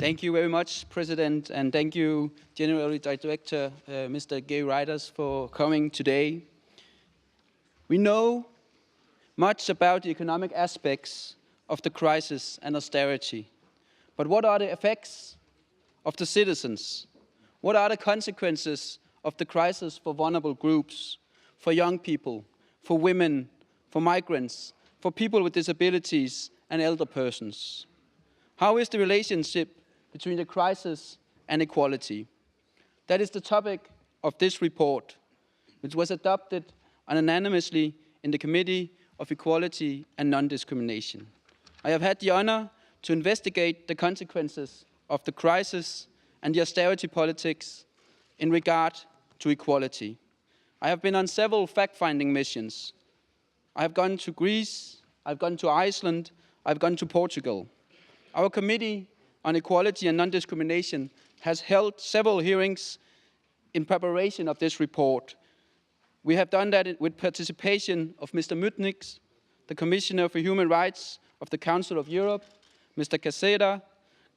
Thank you very much, President, and thank you, General Director Mr. Gay Riders, for coming today. We know much about the economic aspects of the crisis and austerity, but what are the effects of the citizens? What are the consequences of the crisis for vulnerable groups, for young people, for women, for migrants, for people with disabilities and elder persons? How is the relationship between the crisis and equality? That is the topic of this report, which was adopted unanimously in the Committee of Equality and Non-Discrimination. I have had the honor to investigate the consequences of the crisis and the austerity politics in regard to equality. I have been on several fact-finding missions. I have gone to Greece, I've gone to Iceland, I've gone to Portugal. Our Committee on Equality and Non-Discrimination has held several hearings in preparation of this report. We have done that with participation of Mr. Mutniks, the Commissioner for Human Rights of the Council of Europe, Mr. Caseda,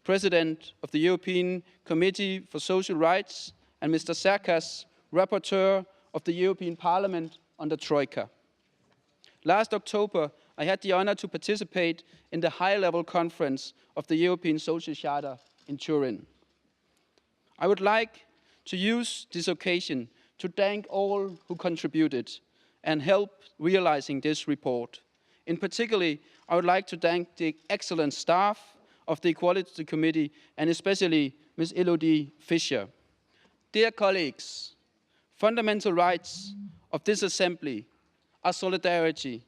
President of the European Committee for Social Rights, and Mr. Cercas, Rapporteur of the European Parliament on the Troika. Last October, I had the honor to participate in the high-level conference of the European Social Charter in Turin. I would like to use this occasion to thank all who contributed and helped realizing this report. In particular, I would like to thank the excellent staff of the Equality Committee and especially Ms. Elodie Fischer. Dear colleagues, fundamental rights of this assembly are solidarity,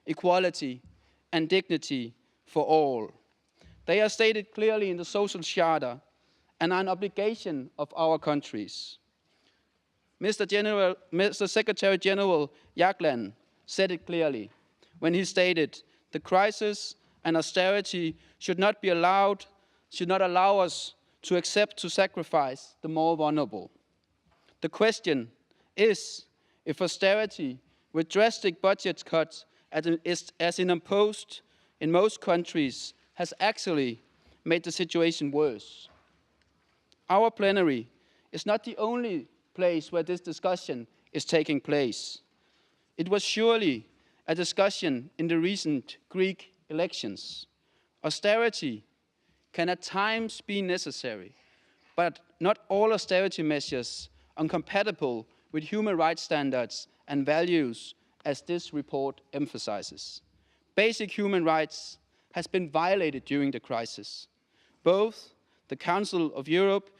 equality, and dignity for all. They are stated clearly in the Social Charter and are an obligation of our countries. Mr. Secretary General Jagland said it clearly when he stated the crisis and austerity should not allow us to accept to sacrifice the more vulnerable. The question is if austerity with drastic budget cuts as imposed in most countries has actually made the situation worse. Our plenary is not the only place where this discussion is taking place. It was surely a discussion in the recent Greek elections. Austerity can at times be necessary, but not all austerity measures are compatible with human rights standards and values, as this report emphasizes. Basic human rights has been violated during the crisis. Both the Council of Europe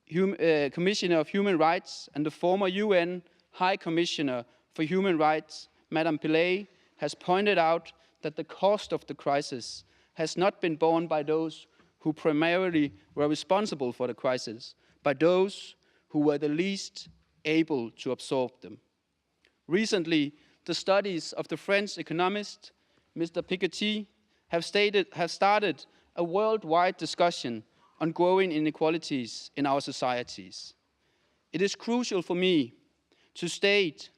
Commissioner of Human Rights and the former UN High Commissioner for Human Rights, Madame Pillay, has pointed out that the cost of the crisis has not been borne by those who primarily were responsible for the crisis, but those who were the least able to absorb them. Recently, the studies of the French economist, Mr. Piketty, have started a worldwide discussion on growing inequalities in our societies. It is crucial for me to state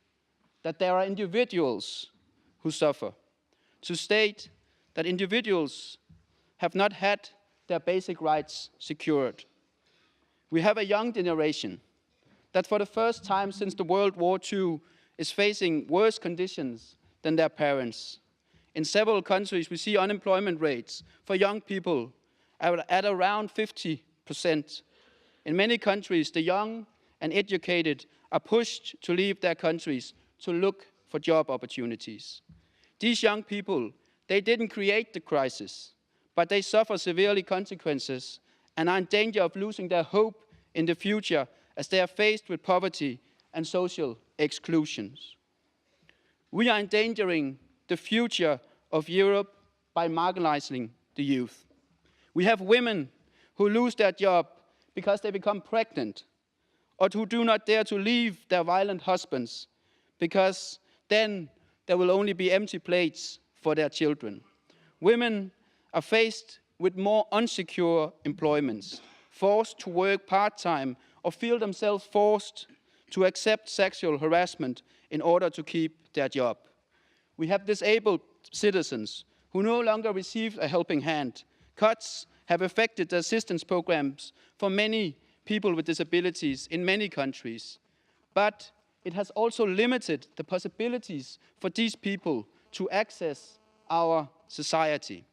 that there are individuals who suffer, to state that individuals have not had their basic rights secured. We have a young generation that for the first time since the World War II is facing worse conditions than their parents. In several countries, we see unemployment rates for young people at around 50%. In many countries, the young and educated are pushed to leave their countries to look for job opportunities. These young people, they didn't create the crisis, but they suffer severely consequences and are in danger of losing their hope in the future as they are faced with poverty and social exclusions. We are endangering the future of Europe by marginalizing the youth. We have women who lose their job because they become pregnant, or who do not dare to leave their violent husbands, because then there will only be empty plates for their children. Women are faced with more unsecure employments, forced to work part-time, or feel themselves forced to accept sexual harassment in order to keep their job. We have disabled citizens who no longer receive a helping hand. Cuts have affected the assistance programs for many people with disabilities in many countries. But it has also limited the possibilities for these people to access our society.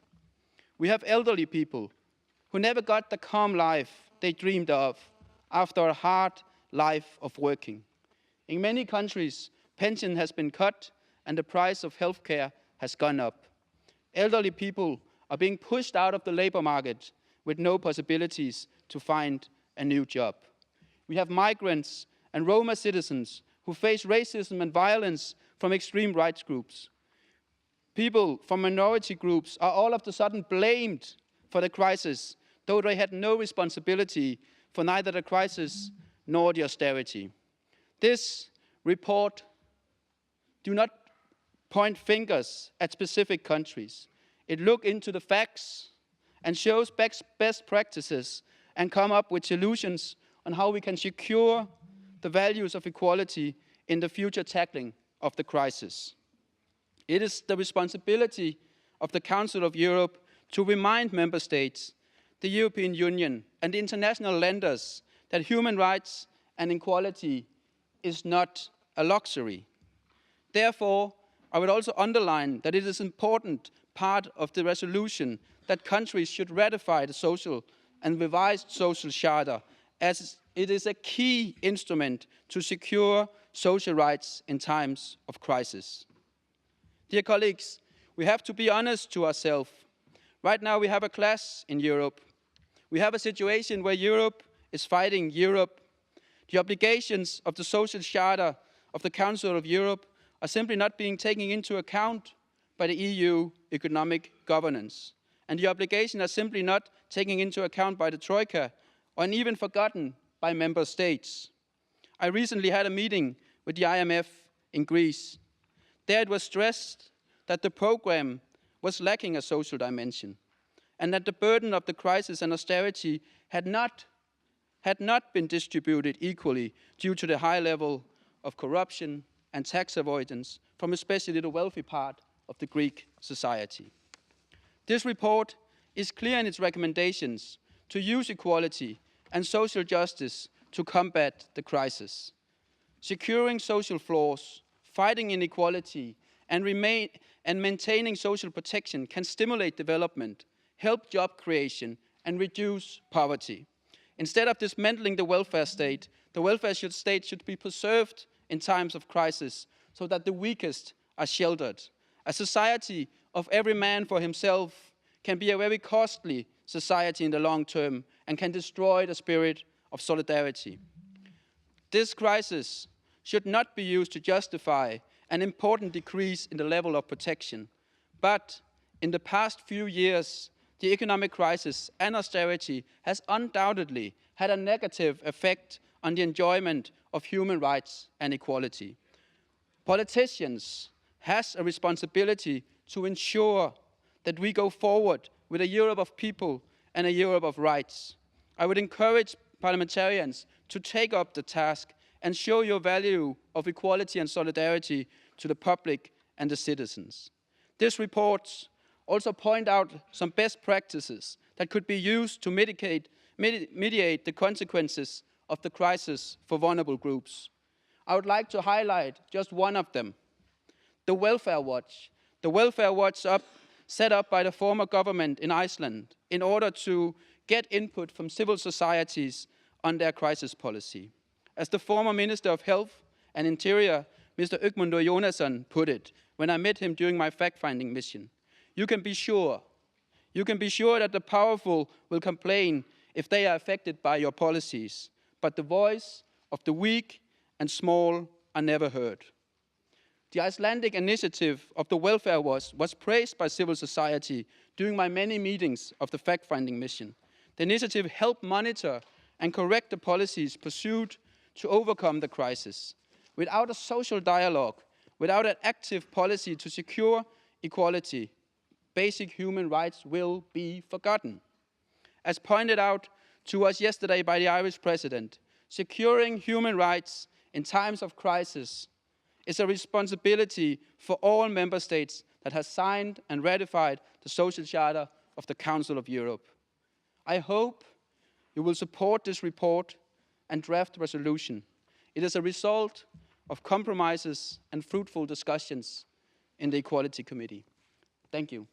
We have elderly people who never got the calm life they dreamed of after a hard life of working. In many countries, pension has been cut and the price of healthcare has gone up. Elderly people are being pushed out of the labor market with no possibilities to find a new job. We have migrants and Roma citizens who face racism and violence from extreme rights groups. People from minority groups are all of a sudden blamed for the crisis, though they had no responsibility for neither the crisis nor the austerity. This report do not point fingers at specific countries. It looks into the facts and shows best practices and come up with solutions on how we can secure the values of equality in the future tackling of the crisis. It is the responsibility of the Council of Europe to remind member states, the European Union, and the international lenders that human rights and equality is not a luxury. Therefore, I would also underline that it is an important part of the resolution that countries should ratify the social and revised social charter, as it is a key instrument to secure social rights in times of crisis. Dear colleagues, we have to be honest to ourselves. Right now we have a clash in Europe. We have a situation where Europe is fighting Europe. The obligations of the social charter of the Council of Europe are simply not being taken into account by the EU economic governance. And the obligations are simply not taken into account by the Troika or even forgotten by member states. I recently had a meeting with the IMF in Greece. There it was stressed that the program was lacking a social dimension and that the burden of the crisis and austerity had not been distributed equally due to the high level of corruption and tax avoidance from especially the wealthy part of the Greek society. This report is clear in its recommendations to use equality and social justice to combat the crisis. Securing social flaws, fighting inequality, and maintaining social protection can stimulate development, help job creation, and reduce poverty. Instead of dismantling the welfare state should be preserved in times of crisis so that the weakest are sheltered. A society of every man for himself can be a very costly society in the long term and can destroy the spirit of solidarity. This crisis should not be used to justify an important decrease in the level of protection. But in the past few years, the economic crisis and austerity has undoubtedly had a negative effect on the enjoyment of human rights and equality. Politicians have a responsibility to ensure that we go forward with a Europe of people and a Europe of rights. I would encourage parliamentarians to take up the task and show your value of equality and solidarity to the public and the citizens. This report also points out some best practices that could be used to mediate the consequences of the crisis for vulnerable groups. I would like to highlight just one of them, the Welfare Watch. The Welfare Watch set up by the former government in Iceland in order to get input from civil societies on their crisis policy. As the former Minister of Health and Interior, Mr. Ögmundur Jónasson, put it when I met him during my fact-finding mission, you can be sure that the powerful will complain if they are affected by your policies, but the voice of the weak and small are never heard. The Icelandic initiative of the Welfare Watch was praised by civil society during my many meetings of the fact-finding mission. The initiative helped monitor and correct the policies pursued to overcome the crisis. Without a social dialogue, without an active policy to secure equality, basic human rights will be forgotten. As pointed out to us yesterday by the Irish President, securing human rights in times of crisis is a responsibility for all member states that have signed and ratified the Social Charter of the Council of Europe. I hope you will support this report and draft resolution. It is a result of compromises and fruitful discussions in the Equality Committee. Thank you.